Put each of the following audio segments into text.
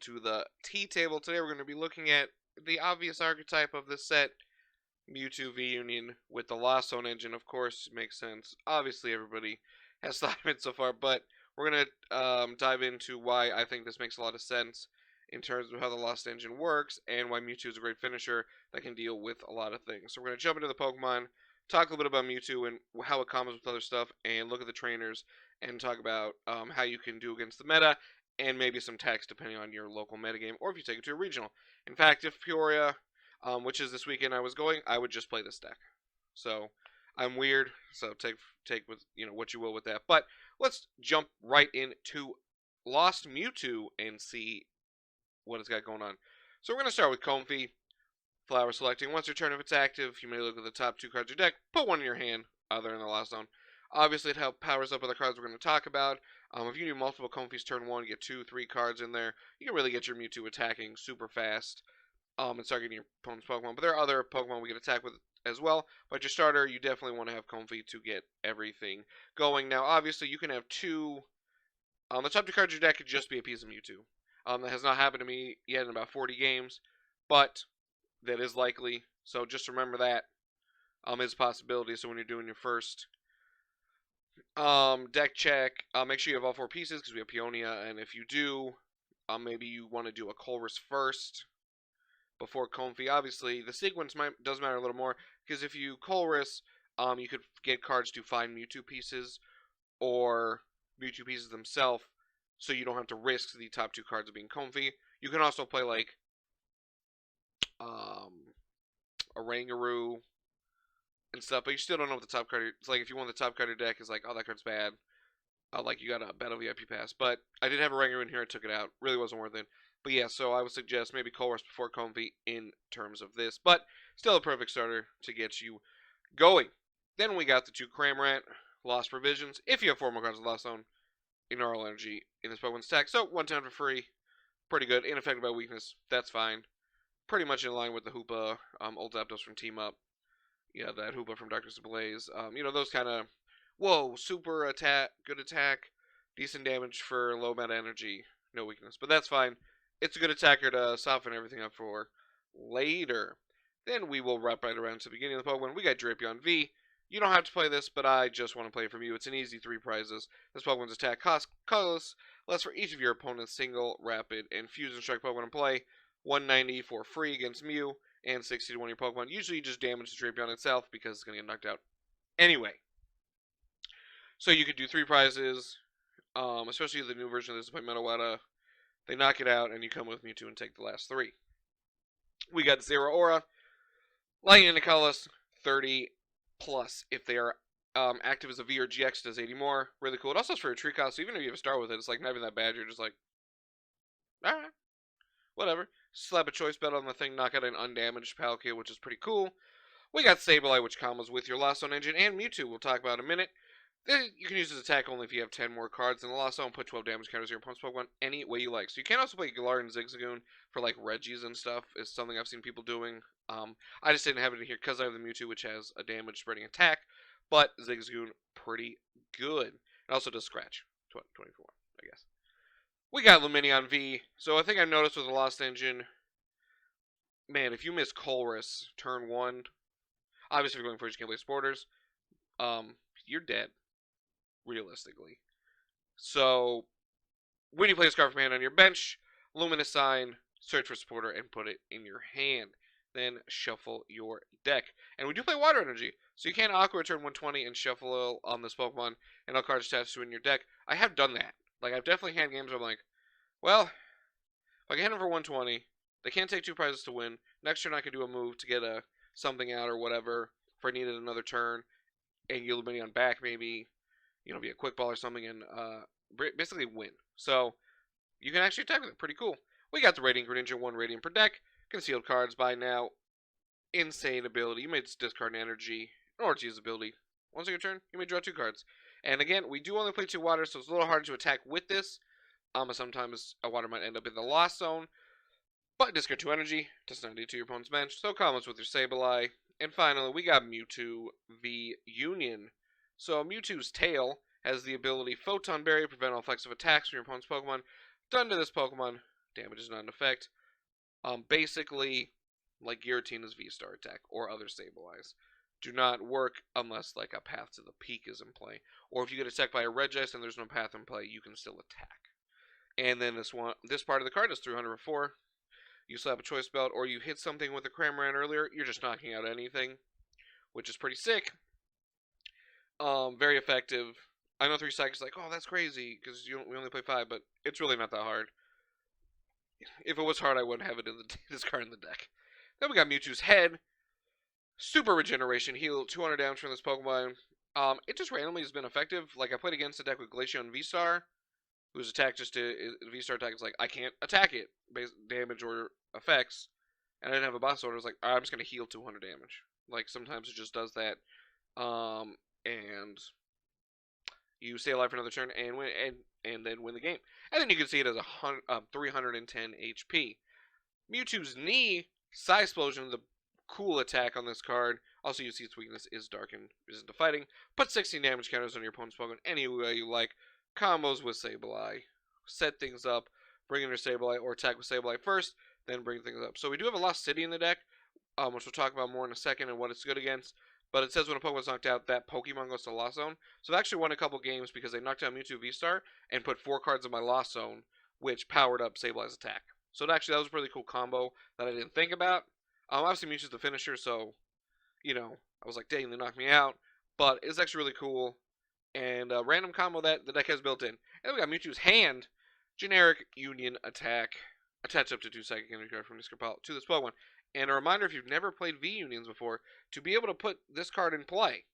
to the T table. Today we're going to be looking at the obvious archetype of this set, Mewtwo V-Union with the Lost Zone engine. Of course, makes sense. Obviously, everybody has thought of it so far, but we're going to dive into why I think this makes a lot of sense in terms of how the Lost engine works and why Mewtwo is a great finisher that can deal with a lot of things. So we're going to jump into the Pokemon, talk a little bit about Mewtwo and how it combos with other stuff, and look at the trainers and talk about how you can do against the meta and maybe some text depending on your local metagame or if you take it to a regional. In fact, if Peoria, which is this weekend I was going, I would just play this deck. So I'm weird, so take with what you will with that. But let's jump right into Lost Mewtwo and see what it's got going on. So we're going to start with Comfey. Flower selecting. Once your turn, if it's active, you may look at the top 2 cards of your deck, put one in your hand, other in the Lost Zone. Obviously, it powers up other cards we're going to talk about. If you do multiple Comfeys turn 1, get 2, 3 cards in there, you can really get your Mewtwo attacking super fast and start getting your opponent's Pokemon. But there are other Pokemon we can attack with as well. But your starter, you definitely want to have Comfey to get everything going. Now, obviously, you can have 2. The top 2 cards of your deck could just be a piece of Mewtwo. That has not happened to me yet in about 40 games, but that is likely. So just remember that is a possibility. So when you're doing your first deck check, make sure you have all 4 pieces because we have Peonia, and if you do, maybe you want to do a Colress first before Comfey. Obviously, the sequence does matter a little more because if you Colress, you could get cards to find Mewtwo pieces or Mewtwo pieces themselves, so you don't have to risk the top 2 cards of being Comfey. You can also play like a Rangaroo and stuff, but you still don't know what the top card. It's like if you want the top card of your deck, is like, oh, that card's bad. Like you got a Battle VIP Pass, but I did have a Rangaroo in here. I took it out. Really wasn't worth it. But yeah, so I would suggest maybe Colress before Comfey in terms of this, but still a perfect starter to get you going. Then we got the 2 Cramorant, Lost Provisions. If you have 4 more cards of Lost Zone, ignore all energy in this Pokemon's attack. So 1 time for free, pretty good. Unaffected by weakness, that's fine. Pretty much in line with the Hoopa, old Zapdos from Team Up. Yeah, that Hoopa from Darkness Ablaze. Those kind of, whoa, super attack, good attack, decent damage for low meta energy, no weakness. But that's fine. It's a good attacker to soften everything up for later. Then we will wrap right around to the beginning of the Pokemon. We got Drapion V. You don't have to play this, but I just want to play it from you. It's an easy 3 prizes. This Pokemon's attack costs colorless, less for each of your opponent's single, rapid, and fusion strike Pokemon in play. 190 for free against Mew, and 60 to 1 of your Pokemon. Usually you just damage the Drapion itself because it's going to get knocked out anyway. So you could do 3 prizes, especially the new version of this by Metawata. They knock it out, and you come with Mewtwo and take the last 3. We got Zeraora, Lightning and Colress, 30 plus if they are active as a V or GX, does 80 more. Really cool. It also has for a tree cost, so even if you have a star with it, it's like not even that bad. You're just like, alright, whatever. Slap a Choice Belt on the thing, knock out an undamaged Palkia, which is pretty cool. We got Sableye, which combos with your Lost Zone engine, and Mewtwo, we'll talk about in a minute. You can use this attack only if you have 10 more cards in the Lost Zone. Put 12 damage counters on your opponent's Pokemon any way you like. So you can also play Galar and Zigzagoon for like Regis and stuff. Is something I've seen people doing. I just didn't have it in here because I have the Mewtwo, which has a damage spreading attack. But Zigzagoon, pretty good. It also does scratch. 24, I guess. We got Lumineon V. So I think I noticed with the Lost Engine, man, if you miss Colress turn 1, obviously if you're going for it, you can't play Sporters, you're dead, realistically. So when you play a Scarf from hand on your bench, Luminous Sign, search for Supporter, and put it in your hand. Then shuffle your deck. And we do play Water Energy, so you can Aqua turn 120 and shuffle on this Pokemon, and all cards attached to it in your deck. I have done that. Like, I've definitely had games where I'm like, well, if I can hit them for 120, they can't take 2 prizes to win. Next turn I can do a move to get something out or whatever if I needed another turn, and get Lumineon back maybe, be a quick ball or something, and basically win. So you can actually attack with it. Pretty cool. We got the Radiant Greninja, 1 Radiant per deck. Concealed cards by now. Insane ability. You may discard an energy in order to use ability. Once on your turn, you may draw 2 cards. And again, we do only play 2 water, so it's a little hard to attack with this. Sometimes a water might end up in the Lost Zone. But discard 2 energy, does 90 to your opponent's bench, so combos with your Sableye. And finally, we got Mewtwo V-Union. So Mewtwo's tail has the ability Photon Barrier, prevent all effects of attacks from your opponent's Pokemon done to this Pokemon Damage is not in effect. Basically, like Giratina's V-Star attack or other Sableyes do not work unless like a path to the peak is in play. Or if you get attacked by a Regice and there's no path in play, you can still attack. And then this part of the card is 300 before. You slap a Choice Belt, or you hit something with a Cramorant earlier, you're just knocking out anything, which is pretty sick. Very effective. I know 3 Psychics like, oh, that's crazy, because we only play 5, but it's really not that hard. If it was hard, I wouldn't have it in this card in the deck. Then we got Mewtwo's Head. Super Regeneration, heal 200 damage from this Pokemon. It just randomly has been effective. Like, I played against a deck with Glaceon V-Star, whose attack just V-Star attack is like, I can't attack it, based damage or effects, and I didn't have a boss order. I was like, right, I'm just going to heal 200 damage. Like, sometimes it just does that, and you stay alive for another turn and win, and then win the game. And then you can see it as 310 HP. Mewtwo's Knee, Psy Explosion, the cool attack on this card. Also, you see its weakness is dark and resistant to fighting. Put 16 damage counters on your opponent's Pokemon any way you like. Combos with Sableye. Set things up, bring in your Sableye, or attack with Sableye first, then bring things up. So we do have a Lost City in the deck, which we'll talk about more in a second and what it's good against. But it says when a Pokemon's knocked out, that Pokemon goes to Lost Zone. So I've actually won a couple games because they knocked out Mewtwo V-Star and put 4 cards in my Lost Zone, which powered up Sableye's attack. So that was a really cool combo that I didn't think about. Obviously, Mewtwo's the finisher, so, you know, I was like, dang, they knocked me out. But it's actually really cool. And a random combo that the deck has built in. And then we got Mewtwo's Hand. Generic Union attack. Attach up to 2 Psychic Energy cards from this card to this Pokemon. And a reminder, if you've never played V-Unions before, to be able to put this card in play,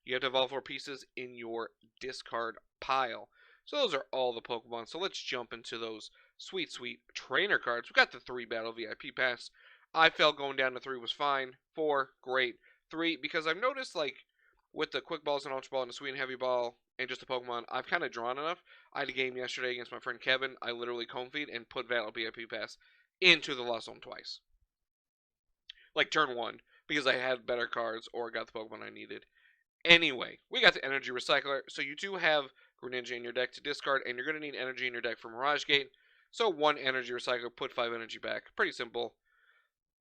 you have to have all 4 pieces in your discard pile. So those are all the Pokemon. So let's jump into those sweet, sweet trainer cards. We got the 3 Battle VIP Pass. I felt going down to 3 was fine. 4, great. 3, because I've noticed, like, with the Quick Balls and Ultra Ball and the Hisuian Heavy Ball and just the Pokemon, I've kind of drawn enough. I had a game yesterday against my friend Kevin. I literally Comfey'd and put Battle VIP Pass into the Lost Zone twice. Like turn 1, because I had better cards or got the Pokemon I needed. Anyway, we got the Energy Recycler. So you do have Greninja in your deck to discard, and you're going to need energy in your deck for Mirage Gate. So 1 Energy Recycler, put 5 energy back. Pretty simple.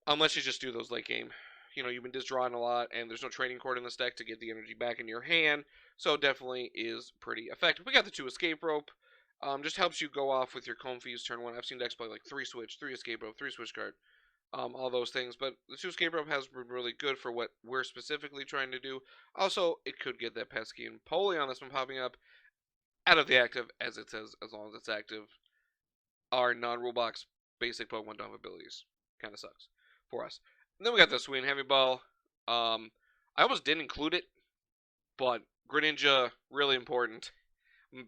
Unless you just do those late game. You know, you've been disdrawing a lot, and there's no training cord in this deck to get the energy back in your hand. So it definitely is pretty effective. We got the 2 Escape Rope. Just helps you go off with your Comfey's turn 1. I've seen decks play like 3 Switch, 3 Escape Rope, 3 Switch Card. All those things. But the 2 Escape Rope has been really good for what we're specifically trying to do. Also, it could get that pesky Empoleon that's been popping up out of the active, as it says, as long as it's active. Our non-rule box basic Pokemon don't have abilities. Kind of sucks for us. And then we got the Hisuian Heavy Ball. I almost didn't include it, but Greninja, really important,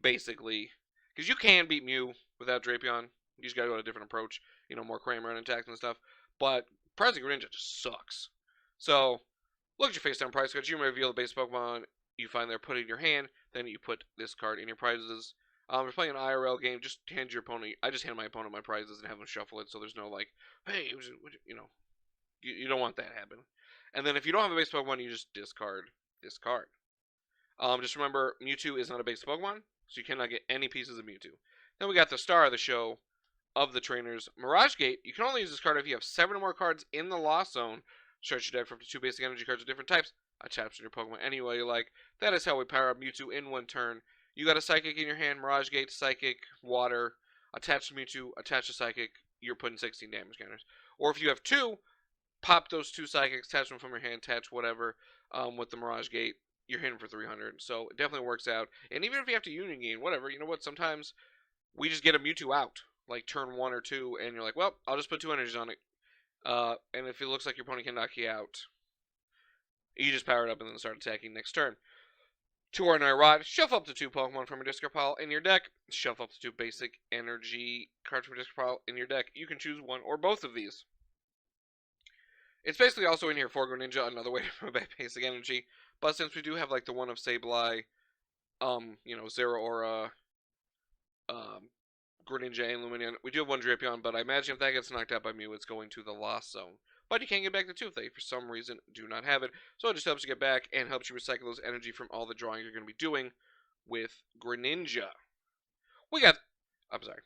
basically. Because you can beat Mew without Drapion. You just gotta go to a different approach. You know, more Cramorant attacks and stuff. But Prizing Greninja just sucks. So, look at your face down prize cards. You may reveal the base Pokemon you find there, put it in your hand. Then you put this card in your prizes. If you're playing an IRL game, just hand your opponent. I just hand my opponent my prizes and have them shuffle it, so there's no like, hey, you know, you don't want that to happen. And then if you don't have a base Pokemon, you just discard this card. Just remember, Mewtwo is not a base Pokemon, so you cannot get any pieces of Mewtwo. Then we got the star of the show of the trainers, Mirage Gate. You can only use this card if you have 7 or more cards in the Lost Zone. Stretch your deck for up to 2 basic energy cards of different types. Attach to your Pokemon any way you like. That is how we power up Mewtwo in 1 turn. You got a Psychic in your hand, Mirage Gate, Psychic, Water, attach to Mewtwo, attach to Psychic, you're putting 16 damage counters. Or if you have 2, pop those 2 Psychics, attach them from your hand, attach whatever with the Mirage Gate, you're hitting for 300. So it definitely works out. And even if you have to Union Gain, whatever, you know what, sometimes we just get a Mewtwo out, like turn 1 or 2, and you're like, well, I'll just put 2 energies on it. And if it looks like your opponent can knock you out, you just power it up and then start attacking next turn. 2 Ordinary Rod, shuffle up to 2 Pokemon from your discard pile in your deck. Shuffle up to 2 basic energy cards from your discard pile in your deck. You can choose one or both of these. It's basically also in here for Greninja, another way to provide basic energy. But since we do have like the one of Sableye, you know, Zeraora, Greninja, and Lumineon, we do have 1 Drapion, but I imagine if that gets knocked out by Mew, it's going to the Lost Zone. But you can't get back the 2 if they, for some reason, do not have it. So it just helps you get back and helps you recycle those energy from all the drawing you're going to be doing with Greninja. We got... I'm sorry.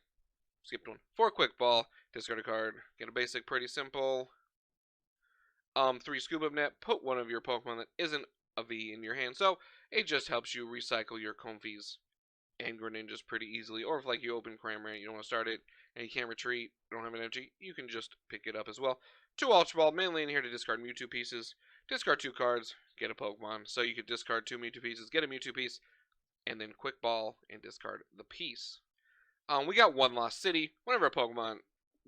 skipped one. For Quick Ball, discard a card, get a basic, pretty simple. 3 Scuba Net, put one of your Pokemon that isn't a V in your hand, so it just helps you recycle your Comfeys and Greninjas pretty easily. Or if like you open Cramorant, you don't want to start it, and you can't retreat, you don't have an energy, you can just pick it up as well. 2 Ultra Ball, mainly in here to discard Mewtwo pieces. Discard 2 cards, get a Pokemon. So you could discard 2 Mewtwo pieces, get a Mewtwo piece, and then Quick Ball and discard the piece. We got 1 Lost City. Whenever a Pokemon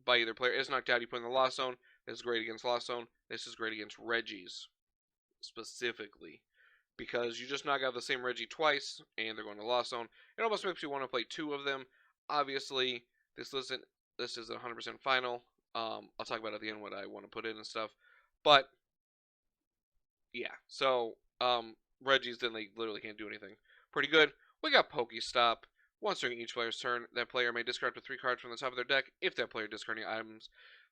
by either player is knocked out, you put in the Lost Zone. This is great against Lost Zone. This is great against Regis, specifically. Because you just knock out the same Reggie twice, and they're going to Lost Zone. It almost makes you want to play 2 of them. Obviously, this isn't 100% final. I'll talk about at the end what I want to put in and stuff. But, yeah. So, Regis, then they literally can't do anything. Pretty good. We got PokéStop. Once during each player's turn, that player may discard up to 3 cards from the top of their deck. If that player discarding items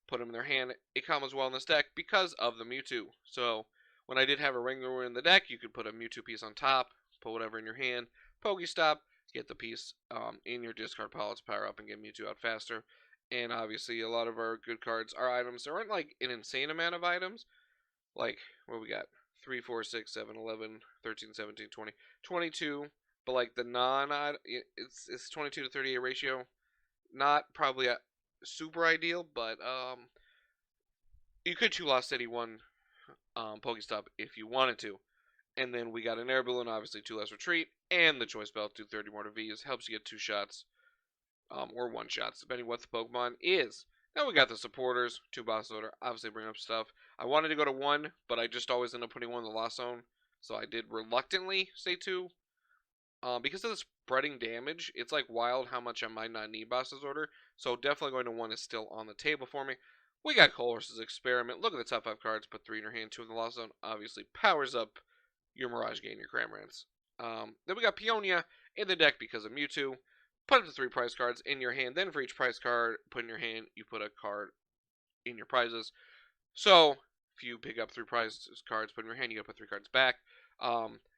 put them in their hand, it comes well in this deck because of the Mewtwo. So, when I did have a Ringaroo in the deck, you could put a Mewtwo piece on top, put whatever in your hand, PokéStop, get the piece in your discard pile to power up and get Mewtwo out faster. And obviously, a lot of our good cards are items. There aren't like an insane amount of items. Like, what we got? 3, 4, 6, 7, 11, 13, 17, 20, 22. But like the it's 22 to 38 ratio. Not probably super ideal, but you could 2 Lost City 1 PokéStop if you wanted to. And then we got an Air Balloon, obviously 2 less retreat, and the Choice Belt, do 30 more to V's. Helps you get 2 shots, or 1 shots, depending what the Pokemon is. Then we got the supporters, 2 boss order, obviously bring up stuff. I wanted to go to 1, but I just always end up putting 1 in the Lost Zone, so I did reluctantly say 2. Because of the spreading damage, it's like wild how much I might not need boss's order, so definitely going to 1 is still on the table for me. We got Colress's Experiment. Look at the top 5 cards, put 3 in your hand, 2 in the Lost Zone. Obviously powers up your Mirage Gate and your Cramorants. Then we got Peonia in the deck because of Mewtwo. Put up to 3 prize cards in your hand. Then for each prize card put in your hand, you put a card in your prizes. So if you pick up 3 prize cards, put in your hand, you gotta put 3 cards back.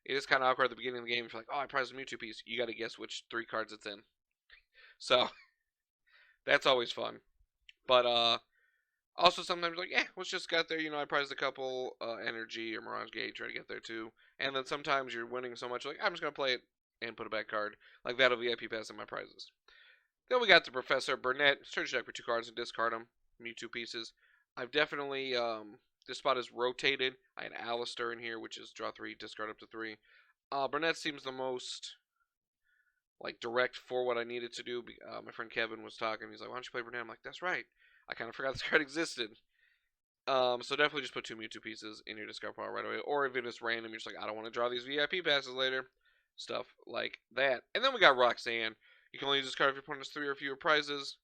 It is kind of awkward at the beginning of the game. If you're like, oh, I prized a Mewtwo piece, you gotta guess which 3 cards it's in. So that's always fun. But also sometimes like, yeah, let's just get there. You know, I prized a couple Energy or Mirage Gate, try to get there too. And then sometimes you're winning so much, like I'm just gonna play it and put a back card, like Battle VIP Pass in my prizes. Then we got the Professor Burnet. Search deck for 2 cards and discard them. Mewtwo pieces. I've definitely this spot is rotated. I had Alistair in here, which is draw 3, discard up to 3. Burnet seems the most like direct for what I needed to do. My friend Kevin was talking. He's like, "Why don't you play Burnet?" I'm like, "That's right. I kind of forgot this card existed." So definitely just put 2 Mewtwo pieces in your discard pile right away. Or if it's random, you're just like, I don't want to draw these VIP passes later. Stuff like that. And then we got Roxanne. You can only use this card if your opponent has 3 or fewer prizes.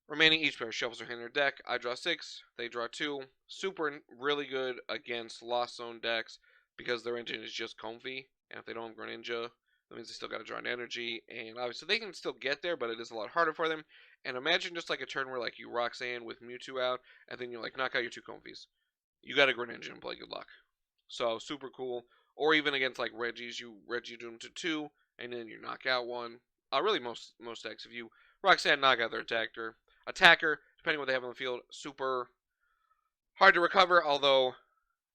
Remaining, each player shuffles their hand in their deck. I draw 6. They draw 2. Super really good against Lost Zone decks because their engine is just Comfey. And if they don't have Greninja, that means they still got to draw an energy. And obviously they can still get there, but it is a lot harder for them. And imagine just like a turn where like you Roxanne with Mewtwo out, and then you like knock out your 2 Comfeys. You got a Greninja and play good luck. So super cool. Or even against like Regis, you Reggie do them to 2, and then you knock out 1. Really most decks, if you Roxanne knock out their attacker, depending on what they have on the field, super hard to recover. Although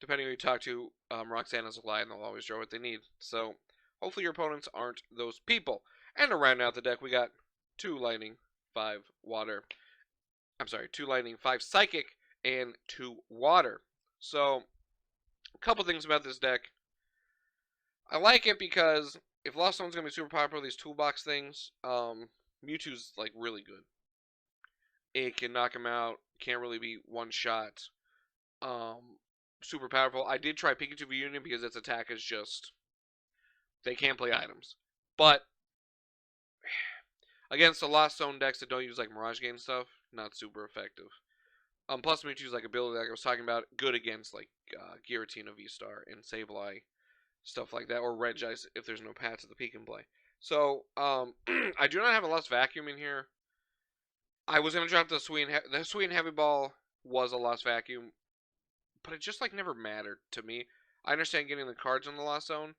depending on who you talk to, Roxanne is a lie and they'll always draw what they need. So hopefully your opponents aren't those people. And to round out the deck, we got 2 Lightning, 5 Water. I'm sorry, 2 Lightning, 5 Psychic, and 2 Water. So a couple things about this deck. I like it because if Lost Zone's gonna be super popular, these toolbox things, Mewtwo's like really good. It can knock him out. Can't really be one shot. Super powerful. I did try Mewtwo V-Union because its attack is just they can't play items. But against the Lost Zone decks that don't use like Mirage Game stuff, not super effective. Plus Mewtwo's like ability like I was talking about, good against like Giratina V-Star and Sableye, stuff like that, or Regice if there's no Pats at the peak and play. So I do not have a Lost Vacuum in here. I was gonna drop the Hisuian Heavy Ball was a Lost Vacuum, but it just like never mattered to me. I understand getting the cards in the Lost Zone,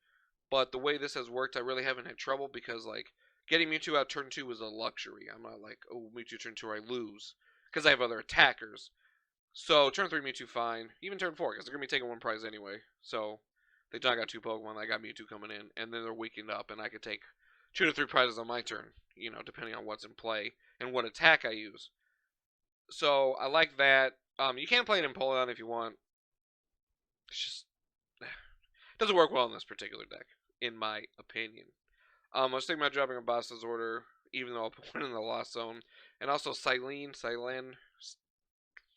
but the way this has worked, I really haven't had trouble because like getting Mewtwo out turn 2 was a luxury. I'm not like, oh, Mewtwo turn 2 or I lose. Because I have other attackers. So, turn 3 Mewtwo, fine. Even turn 4, because they're going to be taking 1 prize anyway. So, they knock out 2 Pokemon, I got Mewtwo coming in. And then they're weakened up, and I could take 2 to 3 prizes on my turn. You know, depending on what's in play and what attack I use. So, I like that. You can play it in Empoleon if you want. It's just... It doesn't work well in this particular deck, in my opinion. I was thinking about dropping a Boss's Order, even though I'll put one in the Lost Zone. And also Silene,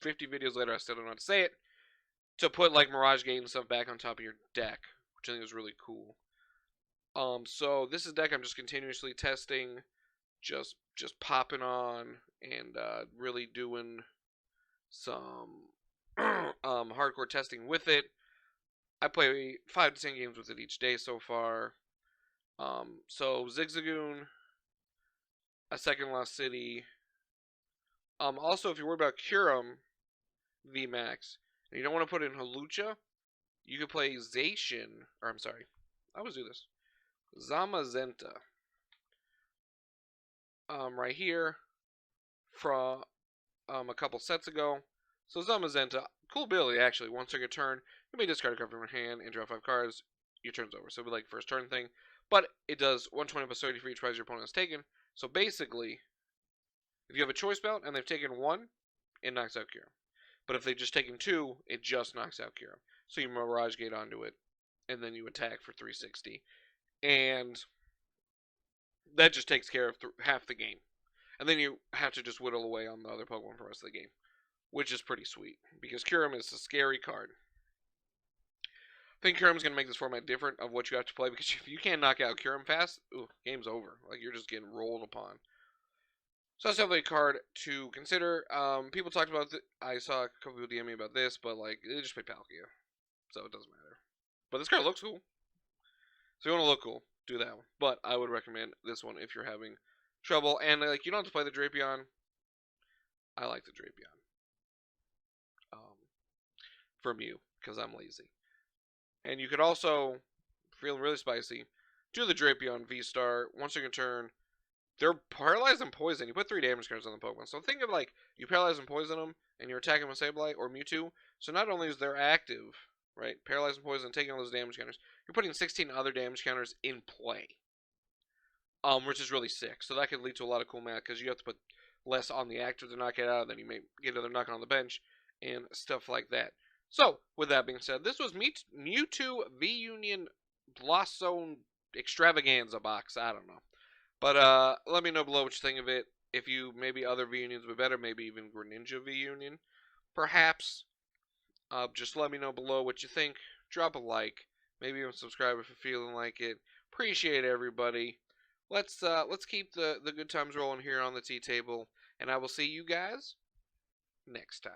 50 videos later, I still don't know how to say it, to put like Mirage Gate and stuff back on top of your deck, which I think is really cool. So this is a deck I'm just continuously testing, just popping on, and really doing some hardcore testing with it. I play 5 to 10 games with it each day so far. So Zigzagoon, a second Lost City. Also, if you're worried about Kyurem VMAX, and you don't want to put in Hawlucha, you could play Zacian, or I'm sorry, I always do this. Zamazenta. Right here, from a couple sets ago. So Zamazenta, cool ability actually. Once during a turn, you may discard a card from your hand and draw 5 cards. Your turn's over. So it'll be like first turn thing. But it does 120 plus 30 for each prize your opponent has taken. So basically, if you have a Choice Belt and they've taken 1, it knocks out Kyurem. But if they've just taken 2, it just knocks out Kyurem. So you Mirage Gate onto it, and then you attack for 360. And that just takes care of half the game. And then you have to just whittle away on the other Pokemon for the rest of the game, which is pretty sweet, because Kyurem is a scary card. I think Kyurem's going to make this format different of what you have to play, because if you can't knock out Kyurem fast, ooh, game's over. Like, you're just getting rolled upon. So that's definitely a card to consider. People talked about I saw a couple people DM me about this, but like they just play Palkia, so it doesn't matter. But this card looks cool. So if you want to look cool, do that one. But I would recommend this one if you're having trouble. And like you don't have to play the Drapion. I like the Drapion. From you, because I'm lazy. And you could also, feeling really spicy, do the Drapion V-Star. Once you can turn, they're paralyzed and poison. You put 3 damage cards on the Pokemon. So think of like, you paralyze and poison them, and you're attacking with Sableye or Mewtwo. So not only is they're active, right, paralyze and poison, taking all those damage counters, you're putting 16 other damage counters in play. Which is really sick. So that could lead to a lot of cool math, because you have to put less on the active to knock it out, then you may get another knock on the bench, and stuff like that. So, with that being said, this was Mewtwo V-Union Lost Zone Extravaganza box. I don't know. But let me know below what you think of it. If you, maybe other V-Unions would be better, maybe even Greninja V-Union, perhaps. Just let me know below what you think. Drop a like. Maybe even subscribe if you're feeling like it. Appreciate everybody. Let's keep the good times rolling here on the tea table. And I will see you guys next time.